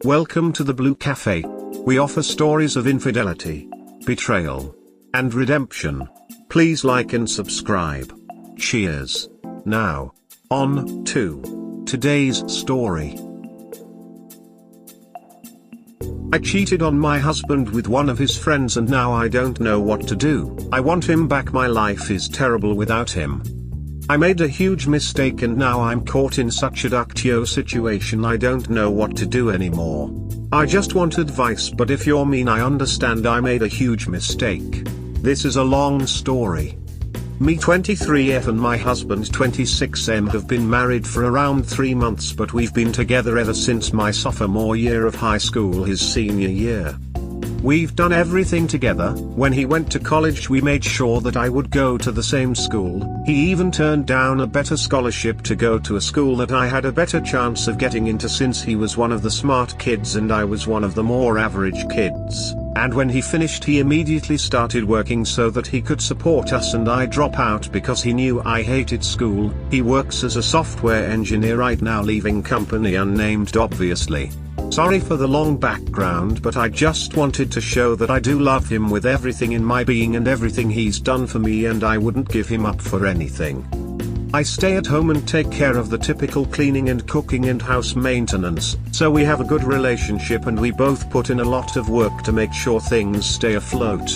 Welcome to the Blue Cafe. We offer stories of infidelity, betrayal, and redemption. Please like and subscribe. Cheers. Now, on to today's story. I cheated on my husband with one of his friends and now I don't know what to do. I want him back. My life is terrible without him. I made a huge mistake and now I'm caught in such a duckio situation. I don't know what to do anymore. I just want advice, but if you're mean I understand. I made a huge mistake. This is a long story. Me 23F and my husband 26M have been married for around 3 months, but we've been together ever since my sophomore year of high school, his senior year. We've done everything together. When he went to college we made sure that I would go to the same school. He even turned down a better scholarship to go to a school that I had a better chance of getting into, since he was one of the smart kids and I was one of the more average kids. And when he finished he immediately started working so that he could support us and I drop out because he knew I hated school. He works as a software engineer right now, leaving company unnamed obviously. Sorry for the long background, but I just wanted to show that I do love him with everything in my being and everything he's done for me, and I wouldn't give him up for anything. I stay at home and take care of the typical cleaning and cooking and house maintenance, so we have a good relationship and we both put in a lot of work to make sure things stay afloat.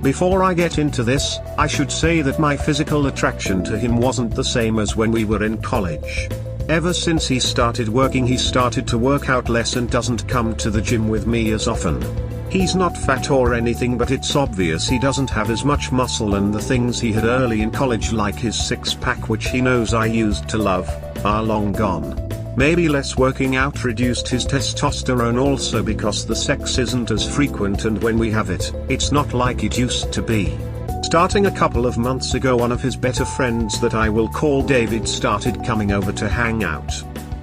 Before I get into this, I should say that my physical attraction to him wasn't the same as when we were in college. Ever since he started working he started to work out less and doesn't come to the gym with me as often. He's not fat or anything, but it's obvious he doesn't have as much muscle, and the things he had early in college, like his six-pack which he knows I used to love, are long gone. Maybe less working out reduced his testosterone also, because the sex isn't as frequent, and when we have it, it's not like it used to be. Starting a couple of months ago, one of his better friends that I will call David started coming over to hang out.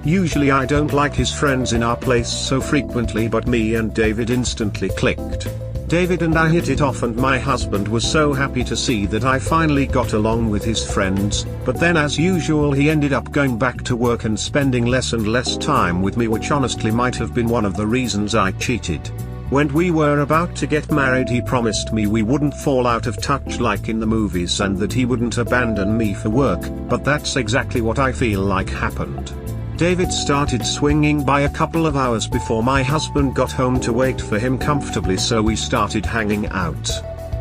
Usually I don't like his friends in our place so frequently, but me and David instantly clicked. David and I hit it off and my husband was so happy to see that I finally got along with his friends, but then as usual he ended up going back to work and spending less and less time with me, which honestly might have been one of the reasons I cheated. When we were about to get married he promised me we wouldn't fall out of touch like in the movies and that he wouldn't abandon me for work, but that's exactly what I feel like happened. David started swinging by a couple of hours before my husband got home to wait for him comfortably, so we started hanging out.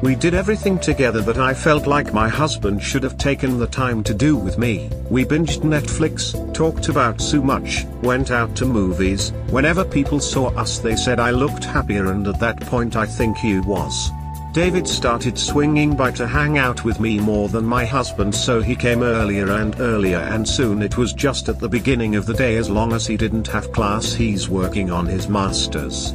We did everything together that I felt like my husband should have taken the time to do with me. We binged Netflix, talked about so much, went out to movies. Whenever people saw us they said I looked happier, and at that point I think he was. David started swinging by to hang out with me more than my husband, so he came earlier and earlier, and soon it was just at the beginning of the day. As long as he didn't have class he's working on his masters.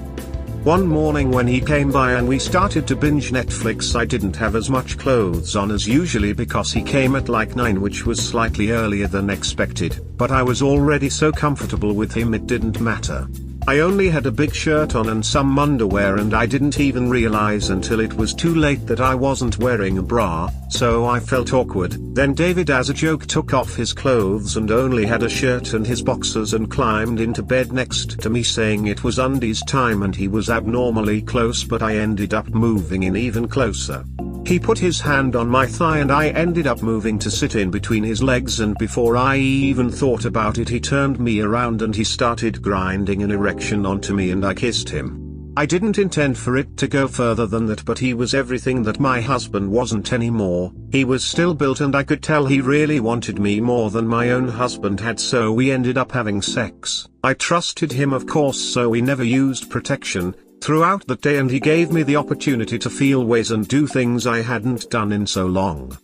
One morning when he came by and we started to binge Netflix, I didn't have as much clothes on as usually because he came at like 9, which was slightly earlier than expected, but I was already so comfortable with him it didn't matter. I only had a big shirt on and some underwear, and I didn't even realize until it was too late that I wasn't wearing a bra, so I felt awkward. Then David as a joke took off his clothes and only had a shirt and his boxers and climbed into bed next to me, saying it was undies time, and he was abnormally close, but I ended up moving in even closer. He put his hand on my thigh and I ended up moving to sit in between his legs, and before I even thought about it he turned me around and he started grinding an erection onto me and I kissed him. I didn't intend for it to go further than that, but he was everything that my husband wasn't anymore. He was still built and I could tell he really wanted me more than my own husband had, so we ended up having sex. I trusted him of course, so we never used protection throughout the day, and he gave me the opportunity to feel ways and do things I hadn't done in so long.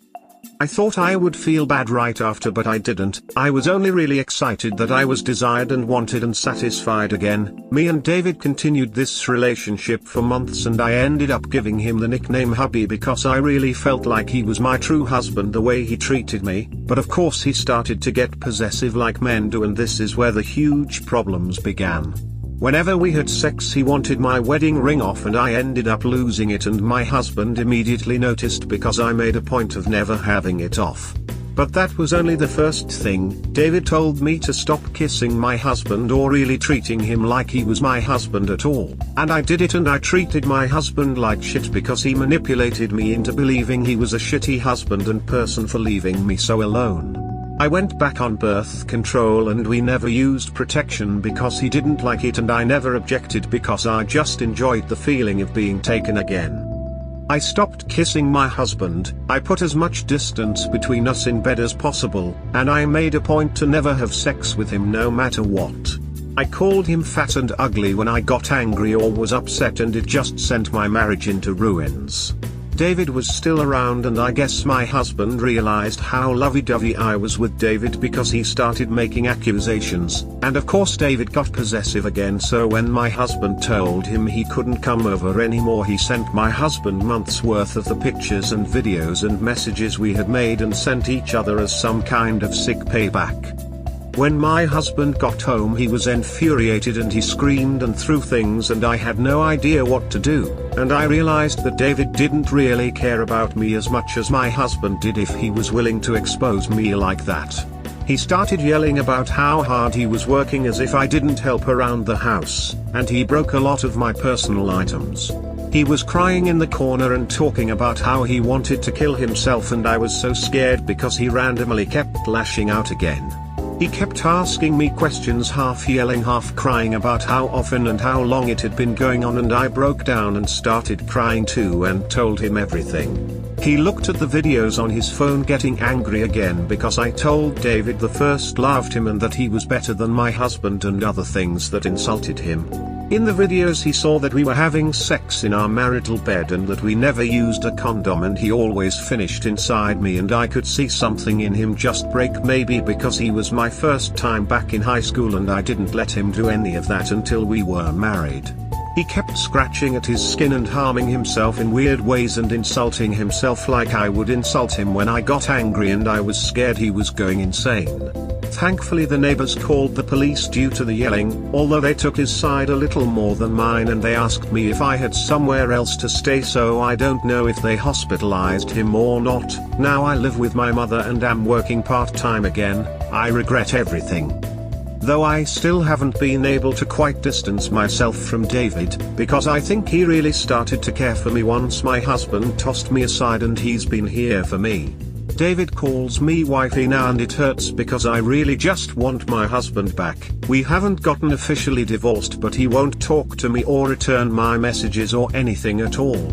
I thought I would feel bad right after, but I didn't. I was only really excited that I was desired and wanted and satisfied again. Me and David continued this relationship for months and I ended up giving him the nickname hubby because I really felt like he was my true husband the way he treated me, but of course he started to get possessive like men do, and this is where the huge problems began. Whenever we had sex he wanted my wedding ring off and I ended up losing it, and my husband immediately noticed because I made a point of never having it off. But that was only the first thing. David told me to stop kissing my husband or really treating him like he was my husband at all. And I did it, and I treated my husband like shit because he manipulated me into believing he was a shitty husband and person for leaving me so alone. I went back on birth control and we never used protection because he didn't like it, and I never objected because I just enjoyed the feeling of being taken again. I stopped kissing my husband, I put as much distance between us in bed as possible, and I made a point to never have sex with him no matter what. I called him fat and ugly when I got angry or was upset, and it just sent my marriage into ruins. David was still around, and I guess my husband realized how lovey-dovey I was with David because he started making accusations, and of course David got possessive again, so when my husband told him he couldn't come over anymore, he sent my husband months worth of the pictures and videos and messages we had made and sent each other as some kind of sick payback. When my husband got home, he was infuriated and he screamed and threw things, and I had no idea what to do, and I realized that David didn't really care about me as much as my husband did if he was willing to expose me like that. He started yelling about how hard he was working as if I didn't help around the house, and he broke a lot of my personal items. He was crying in the corner and talking about how he wanted to kill himself, and I was so scared because he randomly kept lashing out again. He kept asking me questions, half yelling, half crying about how often and how long it had been going on, and I broke down and started crying too and told him everything. He looked at the videos on his phone, getting angry again because I told David the first loved him and that he was better than my husband and other things that insulted him. In the videos he saw that we were having sex in our marital bed and that we never used a condom, and he always finished inside me, and I could see something in him just break, maybe because he was my first time back in high school and I didn't let him do any of that until we were married. He kept scratching at his skin and harming himself in weird ways and insulting himself like I would insult him when I got angry, and I was scared he was going insane. Thankfully the neighbors called the police due to the yelling, although they took his side a little more than mine, and they asked me if I had somewhere else to stay, so I don't know if they hospitalized him or not. Now I live with my mother and am working part-time again. I regret everything. Though I still haven't been able to quite distance myself from David, because I think he really started to care for me once my husband tossed me aside, and he's been here for me. David calls me wifey now, and it hurts because I really just want my husband back. We haven't gotten officially divorced, but he won't talk to me or return my messages or anything at all.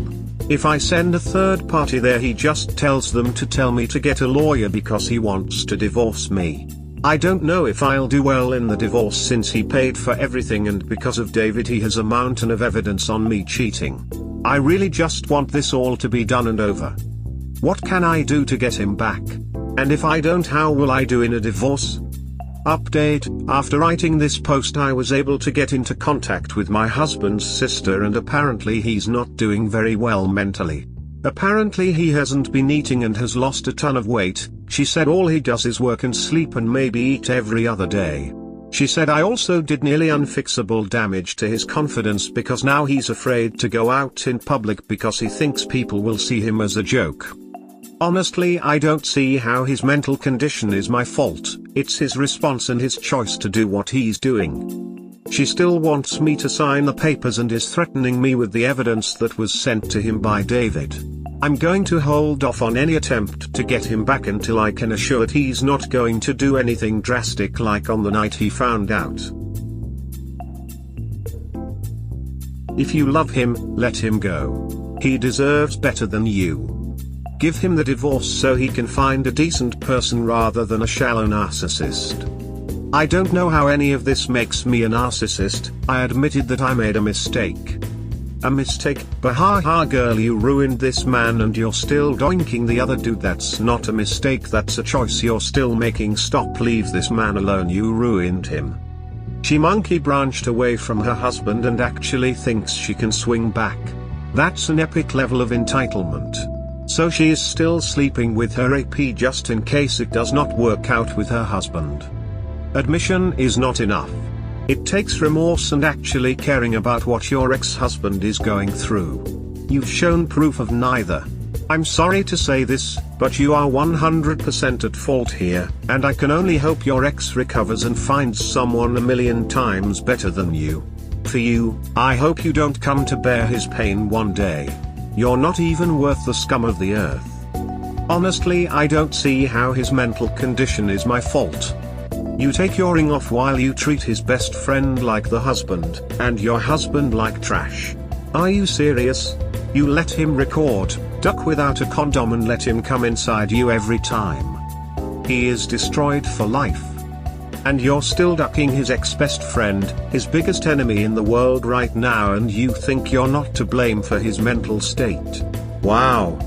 If I send a third party there, he just tells them to tell me to get a lawyer because he wants to divorce me. I don't know if I'll do well in the divorce since he paid for everything, and because of David he has a mountain of evidence on me cheating. I really just want this all to be done and over. What can I do to get him back? And if I don't, how will I do in a divorce? Update: after writing this post I was able to get into contact with my husband's sister, and apparently he's not doing very well mentally. Apparently he hasn't been eating and has lost a ton of weight. She said all he does is work and sleep and maybe eat every other day. She said I also did nearly unfixable damage to his confidence because now he's afraid to go out in public because he thinks people will see him as a joke. Honestly, I don't see how his mental condition is my fault. It's his response and his choice to do what he's doing. She still wants me to sign the papers and is threatening me with the evidence that was sent to him by David. I'm going to hold off on any attempt to get him back until I can assure that he's not going to do anything drastic like on the night he found out. If you love him, let him go. He deserves better than you. Give him the divorce so he can find a decent person rather than a shallow narcissist. I don't know how any of this makes me a narcissist. I admitted that I made a mistake. A mistake? Bahaha girl, you ruined this man and you're still doinking the other dude. That's not a mistake, that's a choice you're still making. Stop, leave this man alone, you ruined him. She monkey branched away from her husband and actually thinks she can swing back. That's an epic level of entitlement. So she is still sleeping with her AP just in case it does not work out with her husband. Admission is not enough. It takes remorse and actually caring about what your ex-husband is going through. You've shown proof of neither. I'm sorry to say this, but you are 100% at fault here, and I can only hope your ex recovers and finds someone a million times better than you. For you, I hope you don't come to bear his pain one day. You're not even worth the scum of the earth. Honestly, I don't see how his mental condition is my fault. You take your ring off while you treat his best friend like the husband, and your husband like trash. Are you serious? You let him record, duck without a condom and let him come inside you every time. He is destroyed for life. And you're still ducking his ex-best friend, his biggest enemy in the world right now, and you think you're not to blame for his mental state. Wow.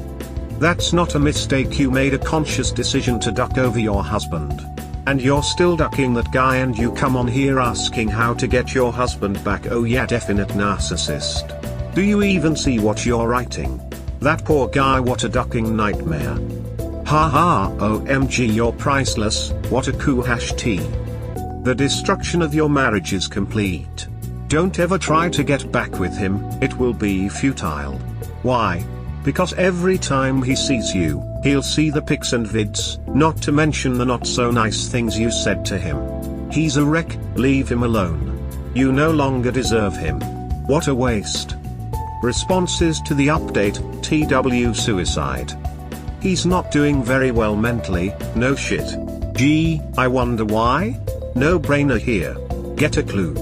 That's not a mistake, you made a conscious decision to duck over your husband. And you're still ducking that guy, and you come on here asking how to get your husband back. Oh yeah, definite narcissist. Do you even see what you're writing? That poor guy, what a ducking nightmare. Haha, OMG, you're priceless, what a cool #T. The destruction of your marriage is complete. Don't ever try to get back with him, it will be futile. Why? Because every time he sees you, he'll see the pics and vids, not to mention the not so nice things you said to him. He's a wreck, leave him alone. You no longer deserve him. What a waste. Responses to the update, TW suicide. He's not doing very well mentally, no shit. Gee, I wonder why? No brainer here. Get a clue.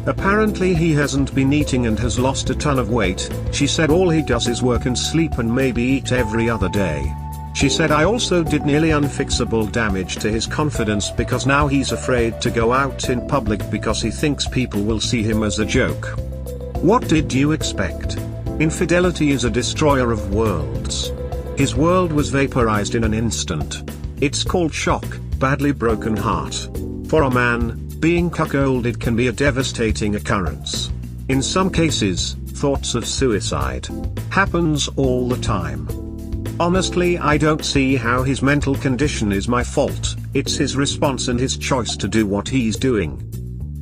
Apparently he hasn't been eating and has lost a ton of weight. She said all he does is work and sleep and maybe eat every other day. She said I also did nearly unfixable damage to his confidence because now he's afraid to go out in public because he thinks people will see him as a joke. What did you expect? Infidelity is a destroyer of worlds. His world was vaporized in an instant. It's called shock, badly broken heart. For a man, being cuckolded can be a devastating occurrence. In some cases, thoughts of suicide happens all the time. Honestly, I don't see how his mental condition is my fault. It's his response and his choice to do what he's doing.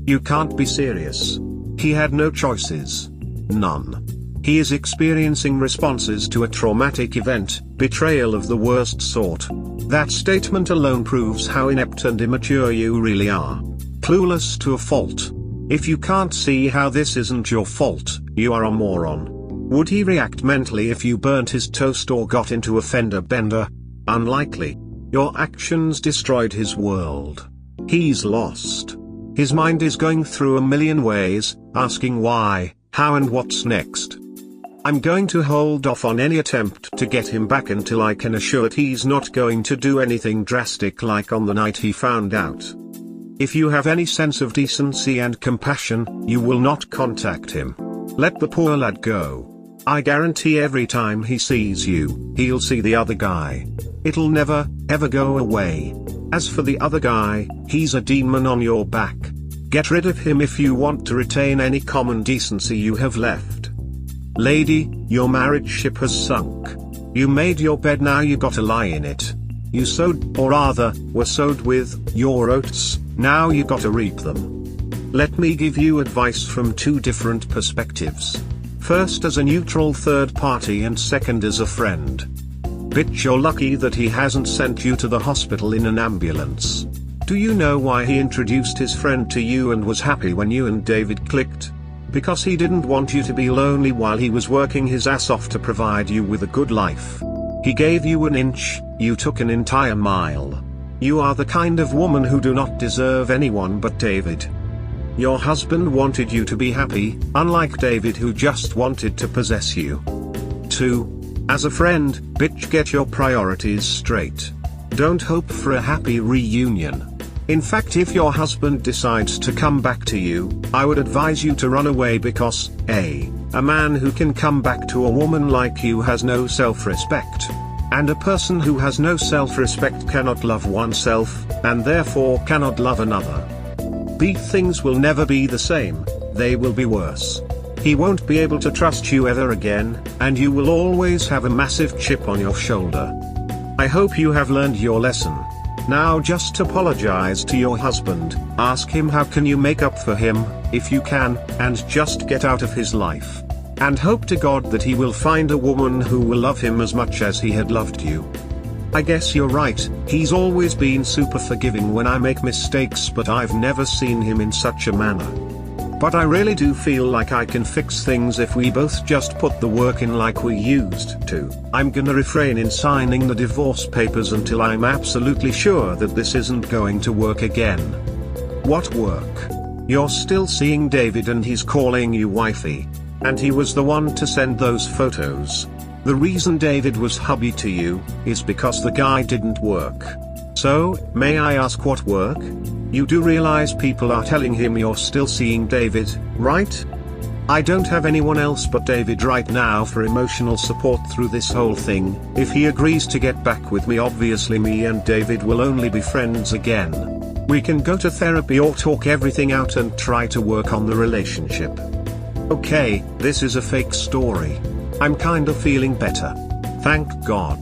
You can't be serious. He had no choices. None. He is experiencing responses to a traumatic event, betrayal of the worst sort. That statement alone proves how inept and immature you really are. Clueless to a fault. If you can't see how this isn't your fault, you are a moron. Would he react mentally if you burnt his toast or got into a fender bender? Unlikely. Your actions destroyed his world. He's lost. His mind is going through a million ways, asking why, how and what's next. I'm going to hold off on any attempt to get him back until I can assure that he's not going to do anything drastic like on the night he found out. If you have any sense of decency and compassion, you will not contact him. Let the poor lad go. I guarantee every time he sees you, he'll see the other guy. It'll never, ever go away. As for the other guy, he's a demon on your back. Get rid of him if you want to retain any common decency you have left. Lady, your marriage ship has sunk. You made your bed, now you gotta lie in it. You sowed, or rather, were sowed with, your oats, now you gotta reap them. Let me give you advice from two different perspectives. First as a neutral third party and second as a friend. Bitch, you're lucky that he hasn't sent you to the hospital in an ambulance. Do you know why he introduced his friend to you and was happy when you and David clicked? Because he didn't want you to be lonely while he was working his ass off to provide you with a good life. He gave you an inch, you took an entire mile. You are the kind of woman who do not deserve anyone but David. Your husband wanted you to be happy, unlike David who just wanted to possess you. 2. As a friend, bitch, get your priorities straight. Don't hope for a happy reunion. In fact, if your husband decides to come back to you, I would advise you to run away because, A man who can come back to a woman like you has no self-respect. And a person who has no self-respect cannot love oneself, and therefore cannot love another. B, things will never be the same, they will be worse. He won't be able to trust you ever again, and you will always have a massive chip on your shoulder. I hope you have learned your lesson. Now just apologize to your husband, ask him how can you make up for him, if you can, and just get out of his life. and hope to God that he will find a woman who will love him as much as he had loved you. I guess you're right, he's always been super forgiving when I make mistakes, but I've never seen him in such a manner. But I really do feel like I can fix things if we both just put the work in like we used to. I'm gonna refrain in signing the divorce papers until I'm absolutely sure that this isn't going to work again. What work? You're still seeing David and he's calling you wifey. And he was the one to send those photos. The reason David was hubby to you is because the guy didn't work. So, may I ask what work? You do realize people are telling him you're still seeing David, right? I don't have anyone else but David right now for emotional support through this whole thing. If he agrees to get back with me, obviously me and David will only be friends again. We can go to therapy or talk everything out and try to work on the relationship. Okay, this is a fake story. I'm kind of feeling better. Thank God.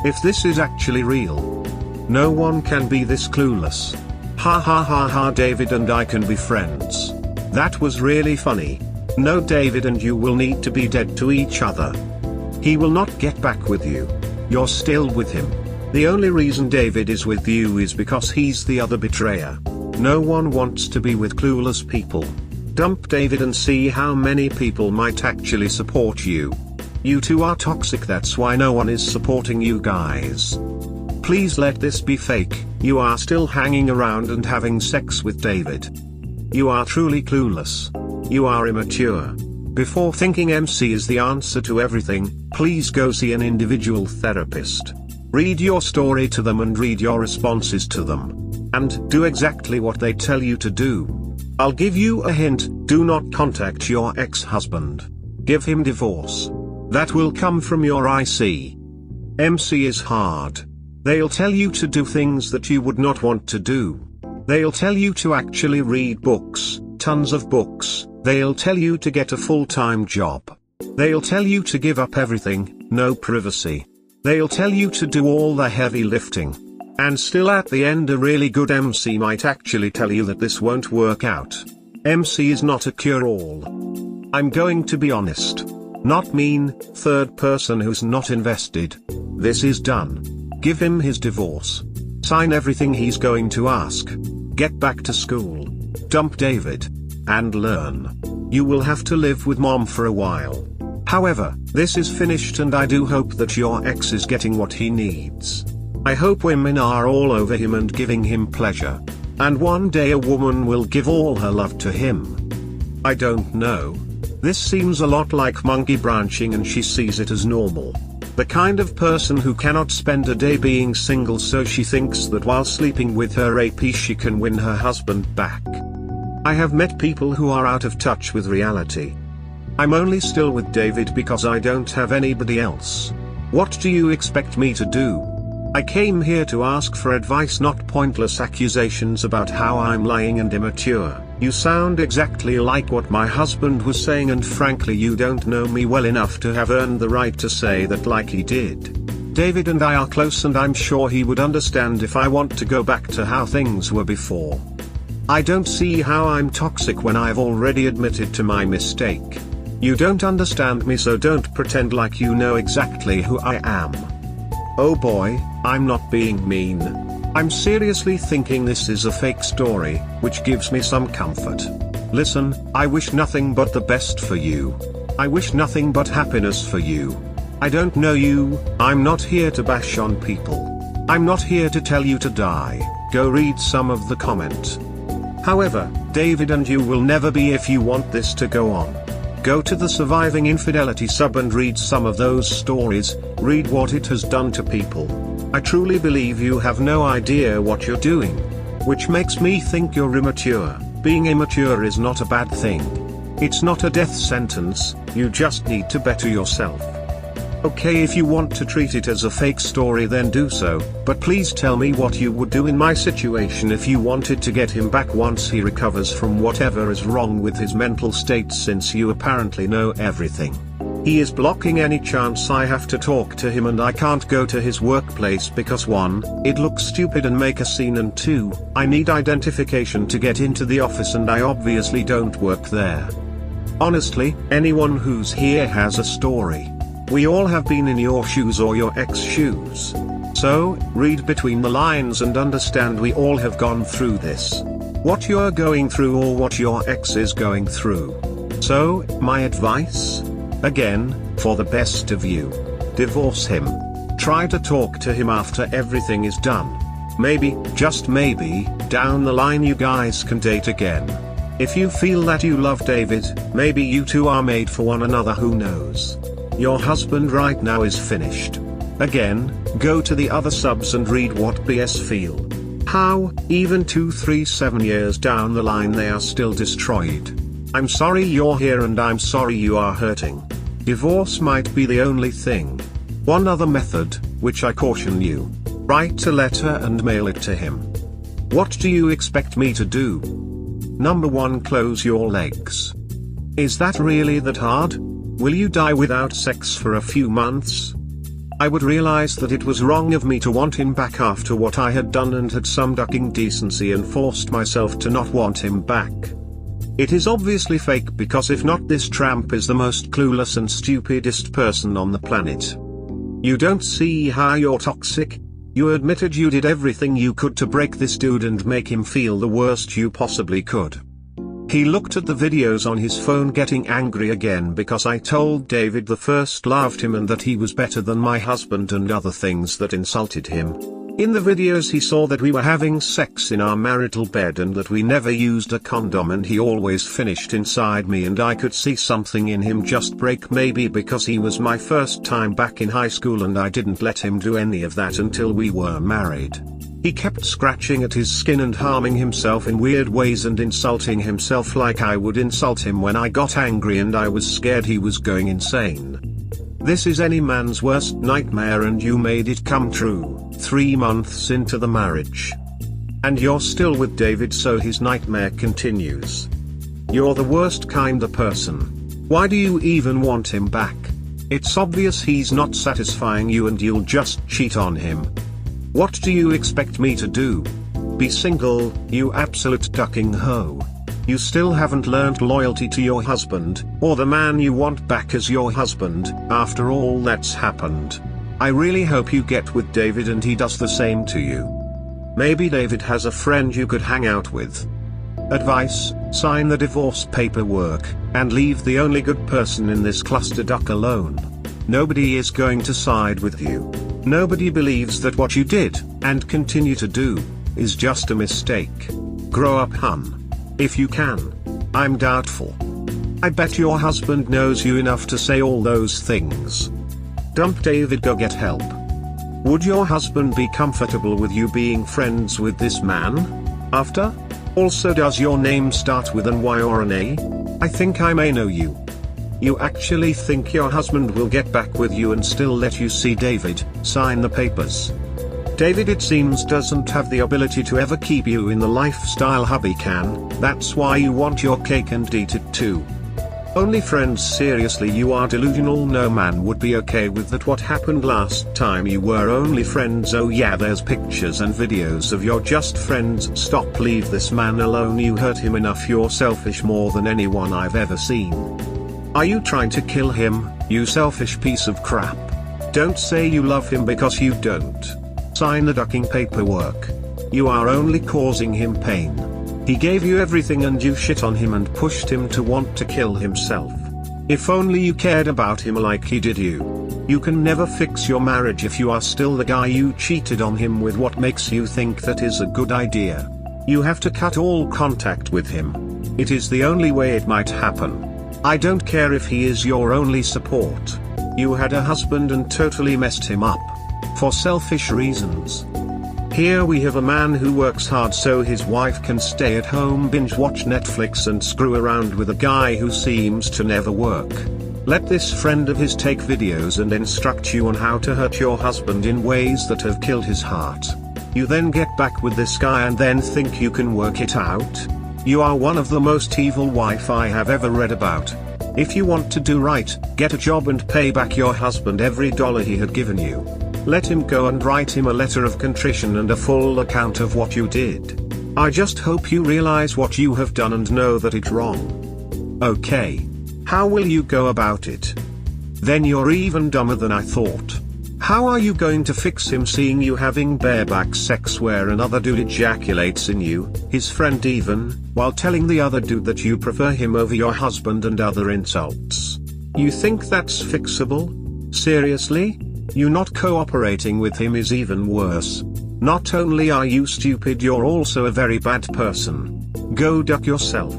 If this is actually real, no one can be this clueless. Ha ha ha ha, David and I can be friends. That was really funny. No, David and you will need to be dead to each other. He will not get back with you. You're still with him. The only reason David is with you is because he's the other betrayer. No one wants to be with clueless people. Dump David and see how many people might actually support you. You two are toxic, that's why no one is supporting you guys. Please let this be fake. You are still hanging around and having sex with David. You are truly clueless. You are immature. Before thinking MC is the answer to everything, please go see an individual therapist. Read your story to them and read your responses to them. And do exactly what they tell you to do. I'll give you a hint, do not contact your ex-husband. Give him divorce. That will come from your IC. MC is hard. They'll tell you to do things that you would not want to do. They'll tell you to actually read books, tons of books. They'll tell you to get a full-time job. They'll tell you to give up everything, no privacy. They'll tell you to do all the heavy lifting. And still at the end a really good MC might actually tell you that this won't work out. MC is not a cure-all. I'm going to be honest. Not mean, third person who's not invested. This is done. Give him his divorce. Sign everything he's going to ask. Get back to school. Dump David. And learn. You will have to live with mom for a while. However, this is finished and I do hope that your ex is getting what he needs. I hope women are all over him and giving him pleasure. And one day a woman will give all her love to him. I don't know. This seems a lot like monkey branching and she sees it as normal. The kind of person who cannot spend a day being single, so she thinks that while sleeping with her AP she can win her husband back. I have met people who are out of touch with reality. I'm only still with David because I don't have anybody else. What do you expect me to do? I came here to ask for advice, not pointless accusations about how I'm lying and immature. You sound exactly like what my husband was saying, and frankly you don't know me well enough to have earned the right to say that like he did. David and I are close and I'm sure he would understand if I want to go back to how things were before. I don't see how I'm toxic when I've already admitted to my mistake. You don't understand me, so don't pretend like you know exactly who I am. Oh boy, I'm not being mean. I'm seriously thinking this is a fake story, which gives me some comfort. Listen, I wish nothing but the best for you. I wish nothing but happiness for you. I don't know you, I'm not here to bash on people. I'm not here to tell you to die. Go read some of the comments. However, David and you will never be if you want this to go on. Go to the Surviving Infidelity sub and read some of those stories, read what it has done to people. I truly believe you have no idea what you're doing. Which makes me think you're immature. Being immature is not a bad thing. It's not a death sentence, you just need to better yourself. Okay, if you want to treat it as a fake story then do so, but please tell me what you would do in my situation if you wanted to get him back once he recovers from whatever is wrong with his mental state, since you apparently know everything. He is blocking any chance I have to talk to him, and I can't go to his workplace because 1, it looks stupid and make a scene, and 2, I need identification to get into the office and I obviously don't work there. Honestly, anyone who's here has a story. We all have been in your shoes or your ex shoes. So, read between the lines and understand we all have gone through this. What you're going through or what your ex is going through. So, my advice? Again, for the best of you. Divorce him. Try to talk to him after everything is done. Maybe, just maybe, down the line you guys can date again. If you feel that you love David, maybe you two are made for one another, who knows. Your husband right now is finished. Again, go to the other subs and read what BS feel. How, even 2, 3, 7 years down the line they are still destroyed. I'm sorry you're here and I'm sorry you are hurting. Divorce might be the only thing. One other method, which I caution you. Write a letter and mail it to him. What do you expect me to do? Number 1, close your legs. Is that really that hard? Will you die without sex for a few months? I would realize that it was wrong of me to want him back after what I had done and had some ducking decency and forced myself to not want him back. It is obviously fake, because if not, this tramp is the most clueless and stupidest person on the planet. You don't see how you're toxic? You admitted you did everything you could to break this dude and make him feel the worst you possibly could. He looked at the videos on his phone getting angry again because I told David the first loved him and that he was better than my husband and other things that insulted him. In the videos he saw that we were having sex in our marital bed and that we never used a condom, and he always finished inside me, and I could see something in him just break, maybe because he was my first time back in high school and I didn't let him do any of that until we were married. He kept scratching at his skin and harming himself in weird ways and insulting himself like I would insult him when I got angry and I was scared he was going insane. This is any man's worst nightmare and you made it come true, 3 months into the marriage. And you're still with David, so his nightmare continues. You're the worst kind of person. Why do you even want him back? It's obvious he's not satisfying you and you'll just cheat on him. What do you expect me to do? Be single, you absolute ducking hoe. You still haven't learned loyalty to your husband, or the man you want back as your husband, after all that's happened. I really hope you get with David and he does the same to you. Maybe David has a friend you could hang out with. Advice: sign the divorce paperwork, and leave the only good person in this clusterfuck alone. Nobody is going to side with you. Nobody believes that what you did, and continue to do, is just a mistake. Grow up, hun. If you can. I'm doubtful. I bet your husband knows you enough to say all those things. Dump David, go get help. Would your husband be comfortable with you being friends with this man? After? Also, does your name start with an Y or an A? I think I may know you. You actually think your husband will get back with you and still let you see David? Sign the papers. David, it seems, doesn't have the ability to ever keep you in the lifestyle hubby can. That's why you want your cake and eat it too. Only friends? Seriously, you are delusional. No man would be okay with that. What happened last time you were only friends? Oh yeah, there's pictures and videos of your just friends. Stop, leave this man alone. You hurt him enough. You're selfish more than anyone I've ever seen. Are you trying to kill him, you selfish piece of crap? Don't say you love him, because you don't. Sign the ducking paperwork. You are only causing him pain. He gave you everything and you shit on him and pushed him to want to kill himself. If only you cared about him like he did you. You can never fix your marriage if you are still the guy you cheated on him with. What makes you think that is a good idea? You have to cut all contact with him. It is the only way it might happen. I don't care if he is your only support. You had a husband and totally messed him up. For selfish reasons. Here we have a man who works hard so his wife can stay at home, binge watch Netflix and screw around with a guy who seems to never work. Let this friend of his take videos and instruct you on how to hurt your husband in ways that have killed his heart. You then get back with this guy and then think you can work it out? You are one of the most evil wife I have ever read about. If you want to do right, get a job and pay back your husband every dollar he had given you. Let him go and write him a letter of contrition and a full account of what you did. I just hope you realize what you have done and know that it's wrong. Okay. How will you go about it? Then you're even dumber than I thought. How are you going to fix him seeing you having bareback sex where another dude ejaculates in you, his friend even, while telling the other dude that you prefer him over your husband and other insults? You think that's fixable? Seriously? You not cooperating with him is even worse. Not only are you stupid, you're also a very bad person. Go duck yourself.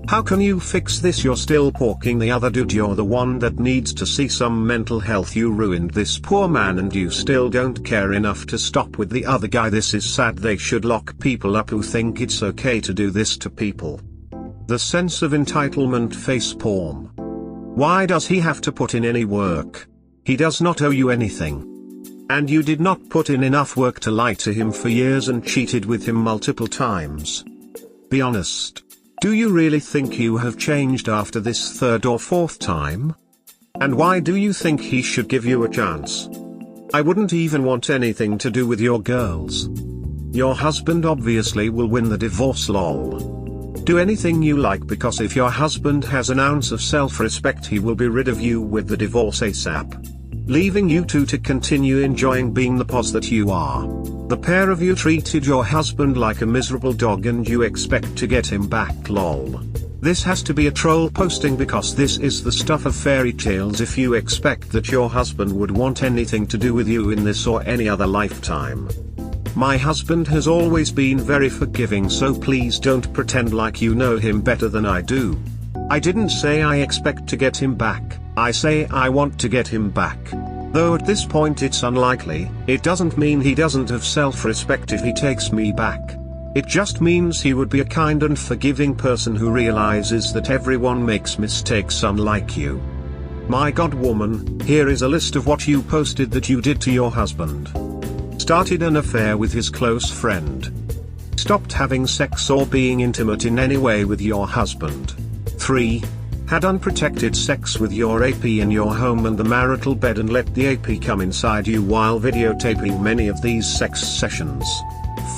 How can you fix this? You're still porking the other dude. You're the one that needs to see some mental health. You ruined this poor man and you still don't care enough to stop with the other guy. This is sad. They should lock people up who think it's okay to do this to people. The sense of entitlement facepalm. Why does he have to put in any work? He does not owe you anything. And you did not put in enough work to lie to him for years and cheated with him multiple times. Be honest. Do you really think you have changed after this third or fourth time? And why do you think he should give you a chance? I wouldn't even want anything to do with your girls. Your husband obviously will win the divorce, lol. Do anything you like, because if your husband has an ounce of self-respect he will be rid of you with the divorce ASAP. Leaving you two to continue enjoying being the pos that you are. The pair of you treated your husband like a miserable dog and you expect to get him back, lol. This has to be a troll posting because this is the stuff of fairy tales if you expect that your husband would want anything to do with you in this or any other lifetime. My husband has always been very forgiving, so please don't pretend like you know him better than I do. I didn't say I expect to get him back, I say I want to get him back. Though at this point it's unlikely, it doesn't mean he doesn't have self-respect if he takes me back. It just means he would be a kind and forgiving person who realizes that everyone makes mistakes unlike you. My God, woman, here is a list of what you posted that you did to your husband. Started an affair with his close friend. Stopped having sex or being intimate in any way with your husband. 3. Had unprotected sex with your AP in your home and the marital bed and let the AP come inside you while videotaping many of these sex sessions.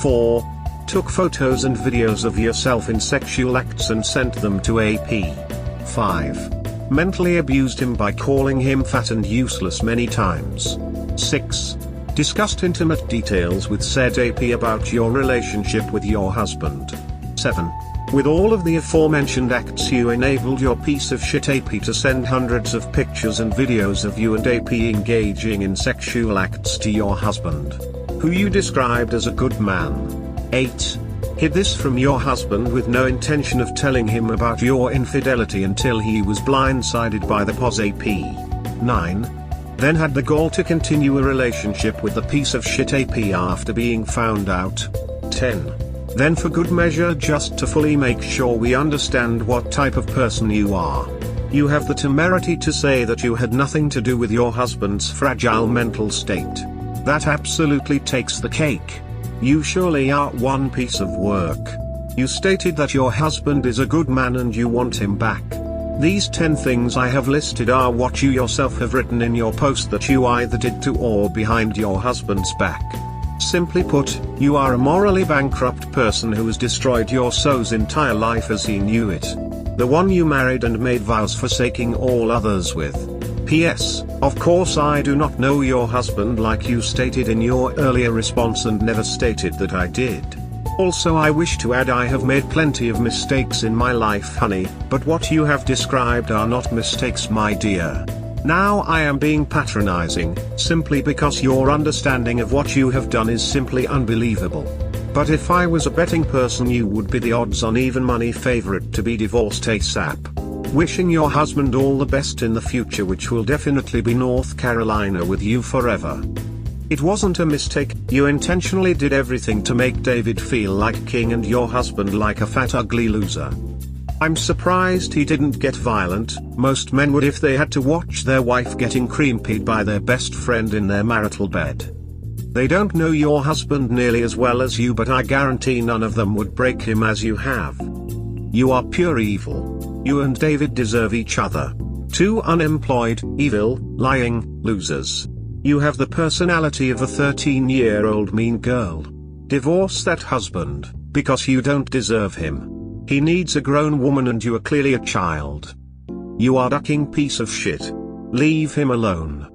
4. Took photos and videos of yourself in sexual acts and sent them to AP. 5. Mentally abused him by calling him fat and useless many times. 6. Discussed intimate details with said AP about your relationship with your husband. 7. With all of the aforementioned acts you enabled your piece of shit AP to send hundreds of pictures and videos of you and AP engaging in sexual acts to your husband, who you described as a good man. 8. Hid this from your husband with no intention of telling him about your infidelity until he was blindsided by the pos AP. 9. Then had the gall to continue a relationship with the piece of shit AP after being found out. 10. Then for good measure, just to fully make sure we understand what type of person you are, you have the temerity to say that you had nothing to do with your husband's fragile mental state. That absolutely takes the cake. You surely are one piece of work. You stated that your husband is a good man and you want him back. These 10 things I have listed are what you yourself have written in your post that you either did to or behind your husband's back. Simply put, you are a morally bankrupt person who has destroyed your so's entire life as he knew it. The one you married and made vows forsaking all others with. P.S. Of course I do not know your husband like you stated in your earlier response and never stated that I did. Also I wish to add I have made plenty of mistakes in my life, honey, but what you have described are not mistakes, my dear. Now I am being patronizing, simply because your understanding of what you have done is simply unbelievable. But if I was a betting person you would be the odds-on even money favorite to be divorced ASAP. Wishing your husband all the best in the future, which will definitely be North Carolina with you forever. It wasn't a mistake, you intentionally did everything to make David feel like king and your husband like a fat ugly loser. I'm surprised he didn't get violent. Most men would if they had to watch their wife getting cream-peed by their best friend in their marital bed. They don't know your husband nearly as well as you, but I guarantee none of them would break him as you have. You are pure evil. You and David deserve each other. Two unemployed, evil, lying losers. You have the personality of a 13-year-old mean girl. Divorce that husband, because you don't deserve him. He needs a grown woman and you are clearly a child. You are ducking piece of shit. Leave him alone.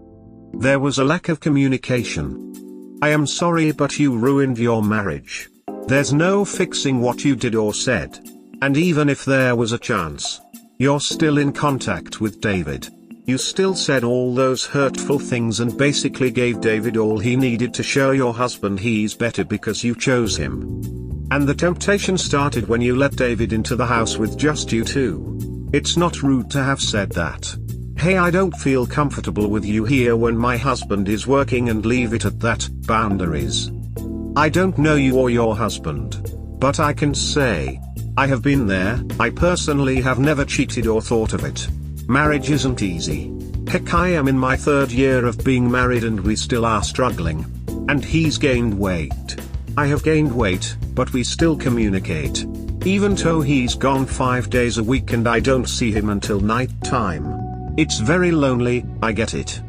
There was a lack of communication. I am sorry, but you ruined your marriage. There's no fixing what you did or said. And even if there was a chance, you're still in contact with David. You still said all those hurtful things and basically gave David all he needed to show your husband he's better because you chose him. And the temptation started when you let David into the house with just you two. It's not rude to have said that. Hey, I don't feel comfortable with you here when my husband is working, and leave it at that. Boundaries. I don't know you or your husband, but I can say, I have been there. I personally have never cheated or thought of it. Marriage isn't easy. Heck, I am in my 3rd year of being married and we still are struggling. And he's gained weight. I have gained weight, but we still communicate. Even though he's gone 5 days a week and I don't see him until night time. It's very lonely, I get it.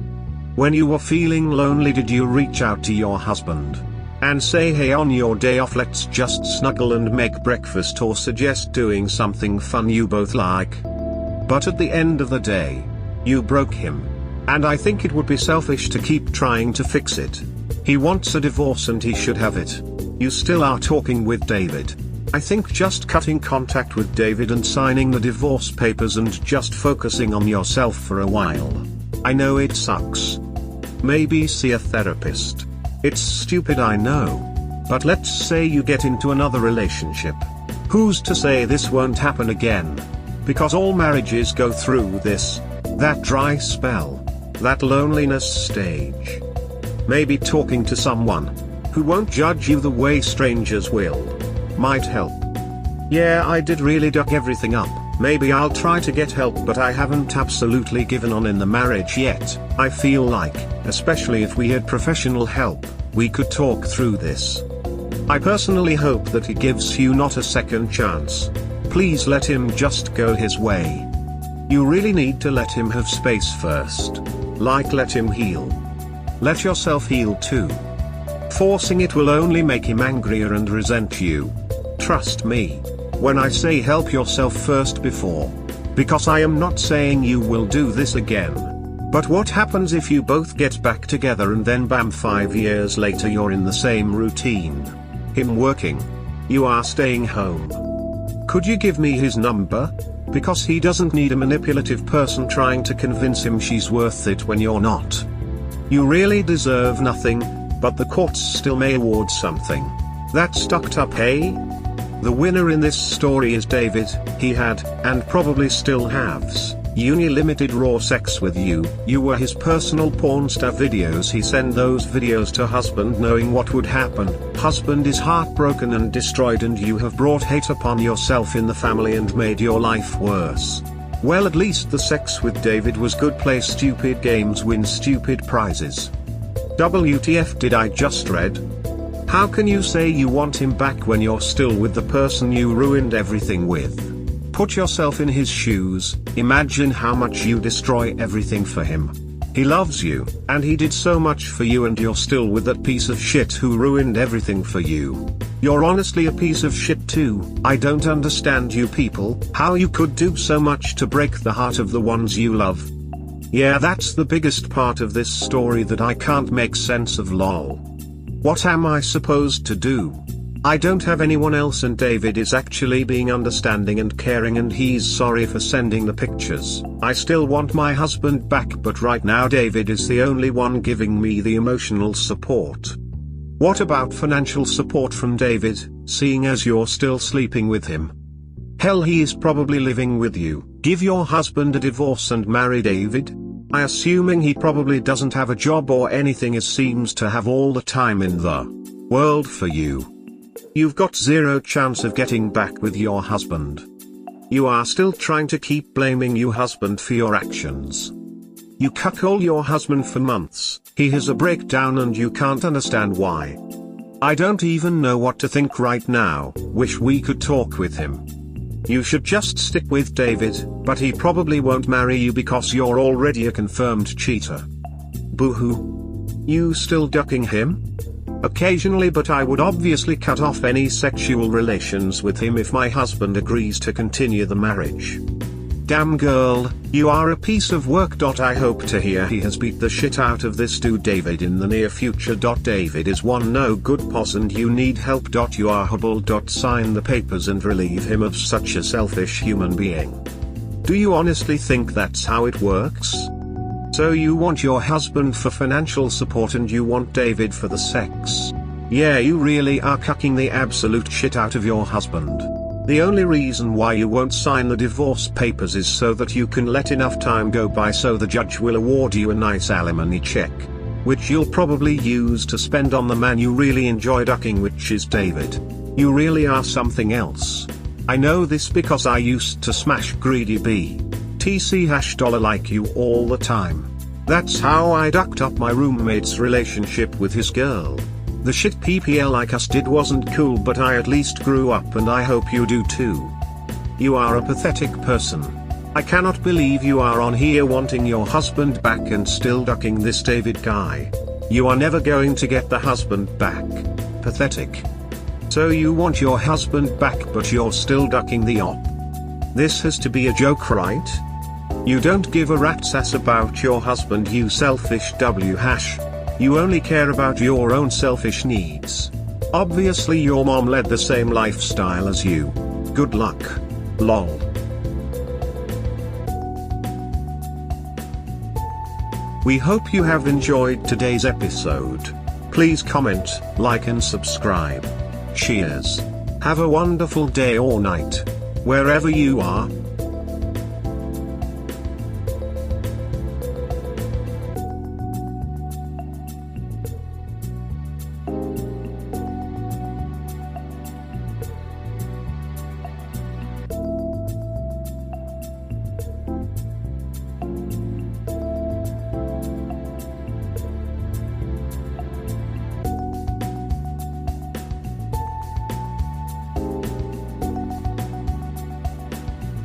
When you were feeling lonely, did you reach out to your husband and say, hey, on your day off let's just snuggle and make breakfast, or suggest doing something fun you both like? But at the end of the day, you broke him. And I think it would be selfish to keep trying to fix it. He wants a divorce and he should have it. You still are talking with David. I think just cutting contact with David and signing the divorce papers and just focusing on yourself for a while. I know it sucks. Maybe see a therapist. It's stupid, I know. But let's say you get into another relationship. Who's to say this won't happen again? Because all marriages go through this, that dry spell, that loneliness stage. Maybe talking to someone who won't judge you the way strangers will might help. Yeah, I did really duck everything up. Maybe I'll try to get help, but I haven't absolutely given on in the marriage yet. I feel like, especially if we had professional help, we could talk through this. I personally hope that he gives you not a second chance. Please let him just go his way. You really need to let him have space first. Like, let him heal. Let yourself heal too. Forcing it will only make him angrier and resent you. Trust me when I say help yourself first before. Because I am not saying you will do this again. But what happens if you both get back together and then bam, 5 years later you're in the same routine? Him working. You are staying home. Could you give me his number? Because he doesn't need a manipulative person trying to convince him she's worth it when you're not. You really deserve nothing, but the courts still may award something. That's tucked up, hey? The winner in this story is David. He had, and probably still has, unlimited raw sex with you. You were his personal porn star videos. He sent those videos to husband knowing what would happen. Husband is heartbroken and destroyed, and you have brought hate upon yourself in the family and made your life worse. Well, at least the sex with David was good. Play stupid games, win stupid prizes. WTF did I just read? How can you say you want him back when you're still with the person you ruined everything with? Put yourself in his shoes. Imagine how much you destroy everything for him. He loves you, and he did so much for you, and you're still with that piece of shit who ruined everything for you. You're honestly a piece of shit too. I don't understand you people, how you could do so much to break the heart of the ones you love. Yeah, that's the biggest part of this story that I can't make sense of, lol. What am I supposed to do? I don't have anyone else, and David is actually being understanding and caring, and he's sorry for sending the pictures. I still want my husband back, but right now David is the only one giving me the emotional support. What about financial support from David, seeing as you're still sleeping with him? Hell, he is probably living with you. Give your husband a divorce and marry David? I assuming he probably doesn't have a job or anything, as seems to have all the time in the world for you. You've got zero chance of getting back with your husband. You are still trying to keep blaming your husband for your actions. You cuckold your husband for months, he has a breakdown and you can't understand why. I don't even know what to think right now. Wish we could talk with him. You should just stick with David, but he probably won't marry you because you're already a confirmed cheater. Boo-hoo. You still ducking him? Occasionally, but I would obviously cut off any sexual relations with him if my husband agrees to continue the marriage. Damn girl, you are a piece of work. I hope to hear he has beat the shit out of this dude David in the near future. David is one no good pos and you need help. You are hubble. Sign the papers and relieve him of such a selfish human being. Do you honestly think that's how it works? So you want your husband for financial support and you want David for the sex? Yeah, you really are cucking the absolute shit out of your husband. The only reason why you won't sign the divorce papers is so that you can let enough time go by so the judge will award you a nice alimony check, which you'll probably use to spend on the man you really enjoy ducking, which is David. You really are something else. I know this because I used to smash greedy BTC $$ like you all the time. That's how I ducked up my roommate's relationship with his girl. The shit PPL like us did wasn't cool, but I at least grew up and I hope you do too. You are a pathetic person. I cannot believe you are on here wanting your husband back and still ducking this David guy. You are never going to get the husband back. Pathetic. So you want your husband back but you're still ducking the op. This has to be a joke, right? You don't give a rat's ass about your husband, you selfish W hash. You only care about your own selfish needs. Obviously your mom led the same lifestyle as you. Good luck. Lol. We hope you have enjoyed today's episode. Please comment, like and subscribe. Cheers. Have a wonderful day or night, wherever you are.